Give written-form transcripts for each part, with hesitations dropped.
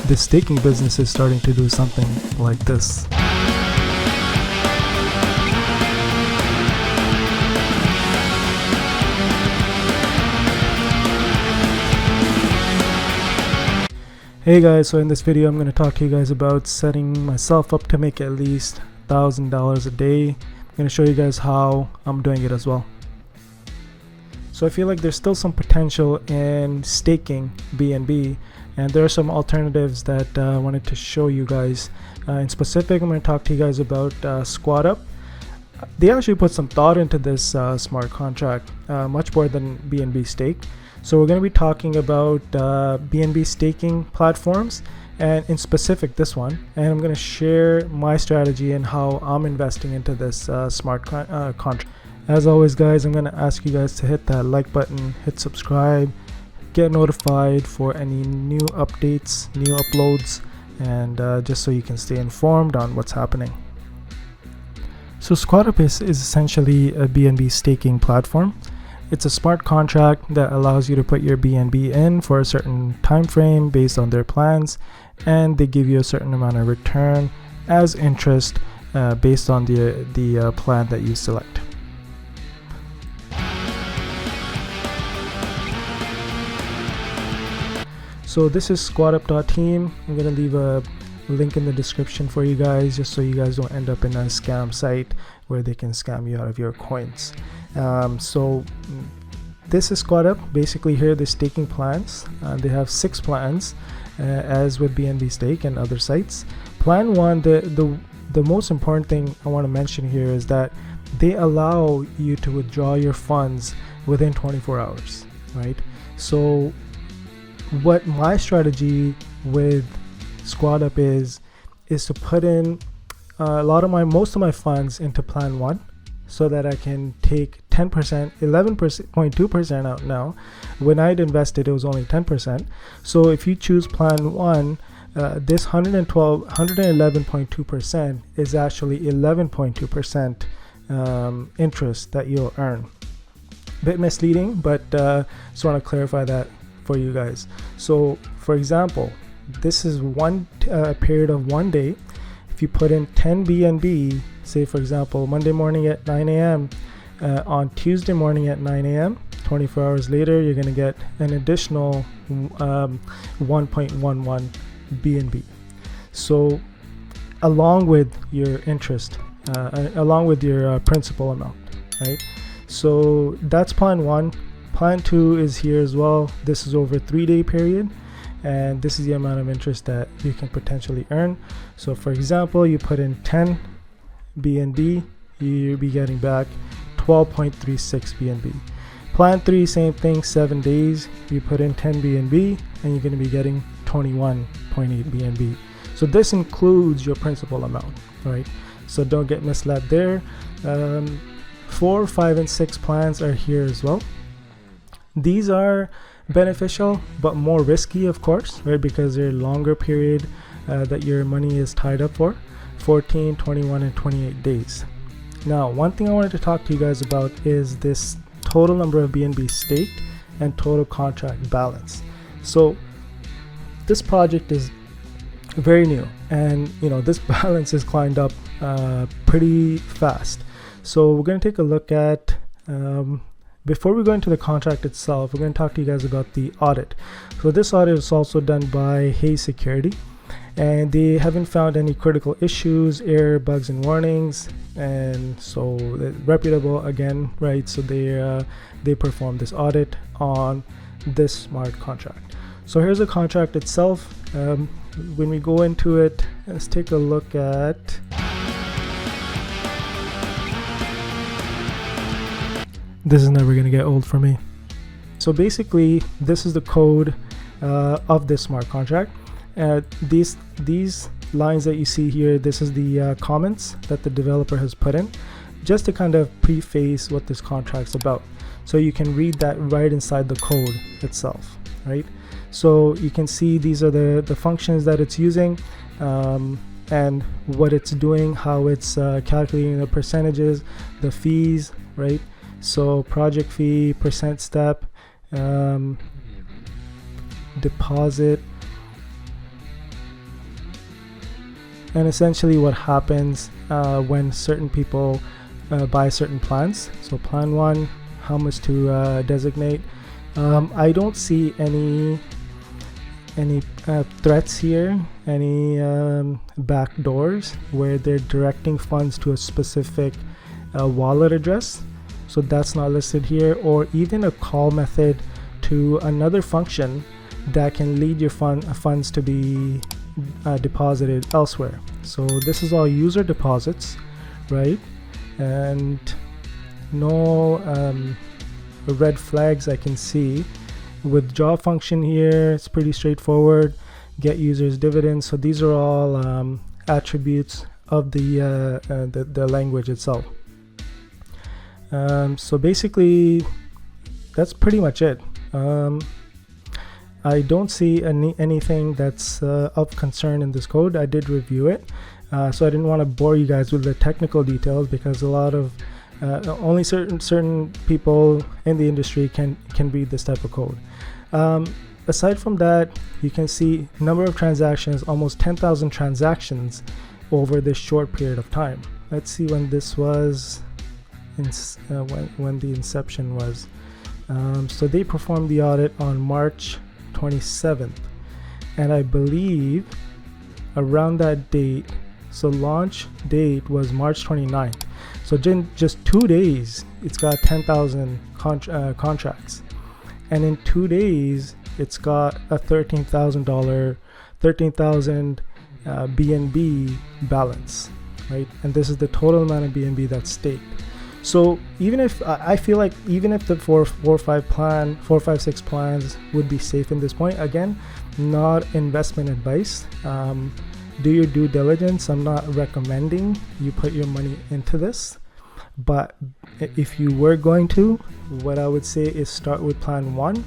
this staking business is starting to do something like this. Hey guys, so in this video I'm going to talk to you guys about setting myself up to make at least $1,000 a day. I'm going to show you guys how I'm doing it as well. So I feel like there's still some potential in staking BNB, and there are some alternatives that I wanted to show you guys. In specific, I'm going to talk to you guys about SQUADUP. They actually put some thought into this smart contract, much more than BNBSTAKE. So we're going to be talking about BNB staking platforms, and in specific this one, and I'm going to share my strategy and how I'm investing into this smart contract. As always guys, I'm going to ask you guys to hit that like button, hit subscribe, get notified for any new updates, new uploads, and just so you can stay informed on what's happening. So SQUADUP is essentially a BNB staking platform. It's a smart contract that allows you to put your BNB in for a certain time frame based on their plans, and they give you a certain amount of return as interest based on the plan that you select. So this is squadup.team. I'm going to leave a link in the description for you guys, just so you guys don't end up in a scam site where they can scam you out of your coins. So this is SQUADUP. Basically here they're staking plans. They have 6 plans as with BNB Stake and other sites. Plan 1, the most important thing I want to mention here is that they allow you to withdraw your funds within 24 hours, right? So what my strategy with SQUADUP is to put in most of my funds into plan 1, so that I can take 10%, 11.2% out now. When I'd invested, it was only 10%. So if you choose plan 1, this 111.2% is actually 11.2% interest that you'll earn. Bit misleading, but just want to clarify that for you guys. So for example, this is one period of 1 day. If you put in 10 BNB, say for example Monday morning at 9 a.m. On Tuesday morning at 9 a.m., 24 hours later, you're going to get an additional 1.11 BNB. So along with your interest, along with your principal amount, right? So that's plan 1. Plan 2 is here as well. This is over a 3-day period, and this is the amount of interest that you can potentially earn. So for example, you put in 10 BNB, you'll be getting back 12.36 BNB. Plan 3, same thing, 7 days, you put in 10 BNB and you're going to be getting 21.8 BNB. So this includes your principal amount, right? So don't get misled there. 4, 5, and 6 plans are here as well. These are beneficial but more risky, of course, right? Because they're longer period that your money is tied up for, 14, 21, and 28 days. Now, one thing I wanted to talk to you guys about is this total number of BNB staked and total contract balance. So this project is very new, and this balance has climbed up pretty fast. So we're going to take a look at before we go into the contract itself, we're going to talk to you guys about the audit. So this audit is also done by Hayes Security, and they haven't found any critical issues, error, bugs, and warnings, and so reputable again, right? So they performed this audit on this smart contract. So here's the contract itself. When we go into it, let's take a look at this. Is never going to get old for me. So basically, this is the code of this smart contract. These lines that you see here, this is the comments that the developer has put in, just to kind of preface what this contract's about. So you can read that right inside the code itself, right? So you can see these are the functions that it's using, and what it's doing, how it's calculating the percentages, the fees, right? So project fee, percent step, deposit, and essentially what happens when certain people buy certain plans. So plan 1, how much to designate. I don't see any threats here, any back doors where they're directing funds to a specific wallet address. So that's not listed here, or even a call method to another function that can lead your funds to be deposited elsewhere. So this is all user deposits, right? And no red flags I can see. Withdraw function here, it's pretty straightforward. Get users dividends. So these are all attributes of the language itself. So basically that's pretty much it. I don't see anything that's of concern in this code. I did review it, so I didn't want to bore you guys with the technical details, because a lot of only certain people in the industry can read this type of code. Aside from that, you can see number of transactions, almost 10,000 transactions over this short period of time. Let's see when this was, when the inception was. So they performed the audit on March 27th, and I believe around that date, so launch date was March 29th. So just 2 days, it's got 10,000 contracts, and in 2 days, it's got a $13,000 BNB balance, right? And this is the total amount of BNB that's staked. So even if I feel like even if the 4, 5, 6 plans would be safe in this point, again, not investment advice. Do your due diligence. I'm not recommending you put your money into this, but if you were going to, what I would say is start with plan 1.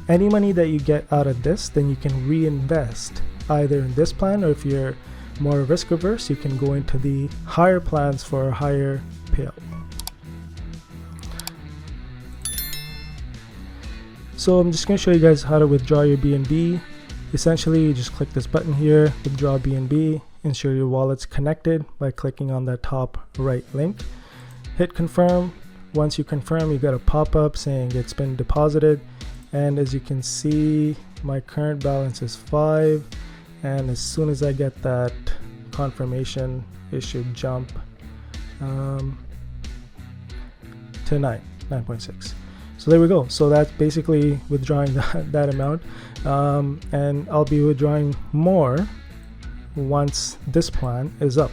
Any money that you get out of this, then you can reinvest either in this plan, or if you're more risk averse, you can go into the higher plans for a higher payout. So I'm just going to show you guys how to withdraw your BNB. Essentially, you just click this button here, withdraw BNB, ensure your wallet's connected by clicking on that top right link. Hit confirm. Once you confirm, you get a pop-up saying it's been deposited. And as you can see, my current balance is 5. And as soon as I get that confirmation, it should jump to 9.6. So there we go. So that's basically withdrawing that amount, and I'll be withdrawing more once this plan is up.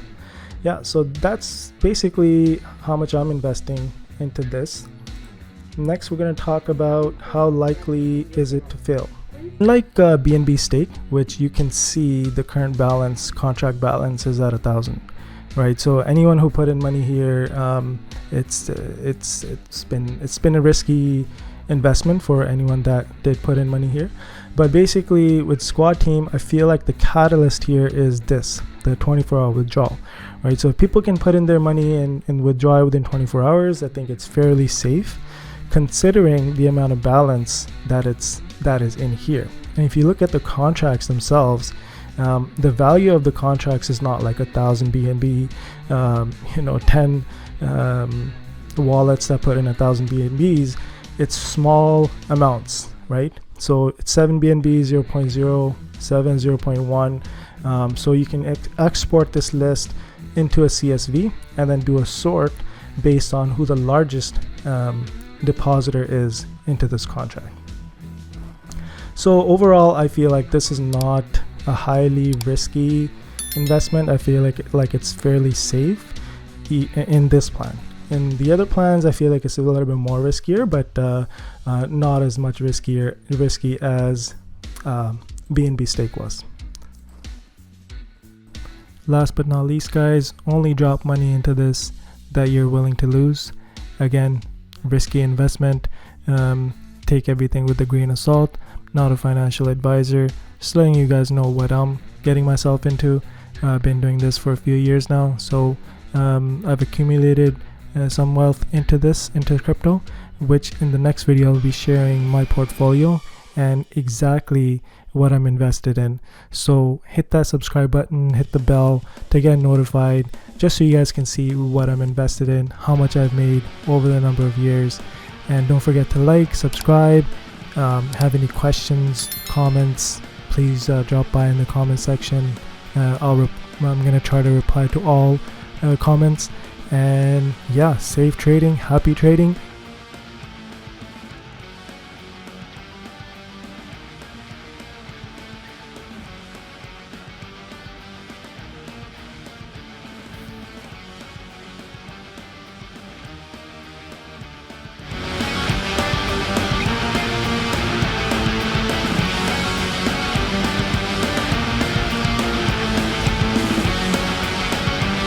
Yeah, so that's basically how much I'm investing into this. Next, we're going to talk about how likely is it to fail. Like BNBSTAKE, which you can see the current balance, contract balance is at 1,000. Right, so anyone who put in money here, it's been a risky investment for anyone that did put in money here. But basically, with Squad Team, I feel like the catalyst here is this, the 24-hour withdrawal. Right, so if people can put in their money and withdraw within 24 hours, I think it's fairly safe, considering the amount of balance that is in here. And if you look at the contracts themselves, the value of the contracts is not like 1,000 BNB, 10 wallets that put in 1,000 BNBs. It's small amounts, right? So it's 7 BNB, 0.07, 0.1. So you can export this list into a CSV and then do a sort based on who the largest depositor is into this contract. So overall, I feel like this is not a highly risky investment. I feel like it's fairly safe in this plan. In the other plans, I feel like it's a little bit more riskier, but not as much risky as BNBSTAKE was. Last but not least, guys, only drop money into this that you're willing to lose. Again, risky investment. Take everything with a grain of salt. Not a financial advisor. Just letting you guys know what I'm getting myself into. I've been doing this for a few years now, so I've accumulated some wealth into crypto, which in the next video I'll be sharing my portfolio and exactly what I'm invested in. So hit that subscribe button, hit the bell to get notified, just so you guys can see what I'm invested in, how much I've made over the number of years. And don't forget to like, subscribe. Have any questions, comments, please drop by in the comment section. I'm gonna try to reply to all comments. And yeah, safe trading, happy trading.